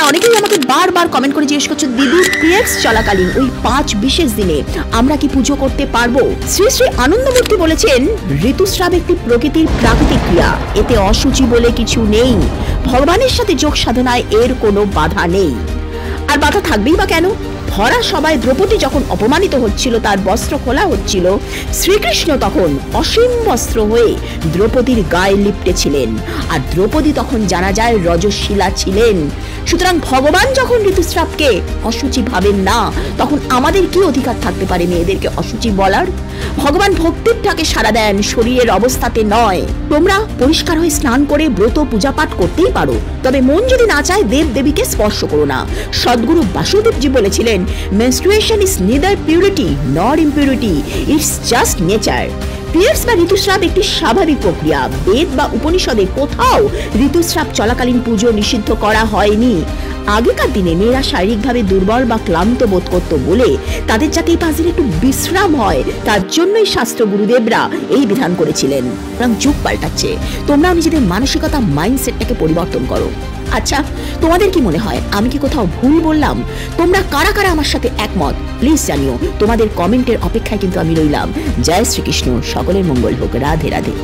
অনেকেই আমাকে বারবার কমেন্ট করে জিজ্ঞেস করছো, দিদি পিরিয়ডস চলাকালীন ওই 5 বিশেষ দিনে আমরা কি পুজো করতে পারবো? শ্রী শ্রী আনন্দমূর্তি বলেছেন, ঋতুস্রাব একটি প্রকৃতির প্রাকৃতিক ক্রিয়া, এতে অশুচি বলে কিছু নেই। ভগবানের সাথে যোগ সাধনায় এর কোনো বাধা নেই। আর বাধা থাকবেই বা কেন? ভরা সবাই দ্রৌপদী যখন অপমানিত হচ্ছিল, তার বস্ত্র খোলা হচ্ছিল, শ্রীকৃষ্ণ তখন অসীম বস্ত্র হয়ে দ্রৌপদীর গায়ে লিপ্টেছিলেন। আর দ্রৌপদী তখন জানা যায় রজস্বীলা ছিলেন। সুতরাং ভগবান যখন ঋতুস্রাবকে অশুচি ভাবেন না, তখন আমাদের কি অধিকার থাকতে পারে মেয়েদেরকে অশুচি বলার? ভগবান ভক্তির ডাকে সাড়া দেন, শরীরের অবস্থাতে নয়। তোমরা পরিষ্কার হয়ে স্নান করে ব্রত পূজা পাঠ করতেই পারো, তবে মন যদি না চায় দেব দেবীকে স্পর্শ করো না। সদ্গুরু বাসুদেবজি বলেছিলেন, menstruation is neither purity nor impurity, it's just nature. Periods বা ঋতুস্রাব একটি স্বাভাবিক প্রক্রিয়া। বেদ বা উপনিষদে কোথাও ঋতুস্রাব চলাকালীন পুজো নিষিদ্ধ করা হয়নি। আগেকার দিনে মেয়েরা শারীরিকভাবে দুর্বল বা ক্লান্ত বোধ করত বলে তাদের যাতে এই 5 দিন একটু বিশ্রাম হয়, তার জন্যই শাস্ত্র গুরুদেবরা এই বিধান করেছিলেন। কারণ যুগ পাল্টাচ্ছে, তোমরা নিজেদের মানসিকতা মাইন্ডসেটটাকে পরিবর্তন করো। আচ্ছা, তোমাদের কি মনে হয় আমি কি কোথাও ভুল বললাম? তোমরা কারা কারা আমার সাথে একমত প্লিজ জানিও। তোমাদের কমেন্টের অপেক্ষায় কিন্তু আমি রইলাম। জয় শ্রীকৃষ্ণ, সকলের মঙ্গল হোক। রাধে রাধে।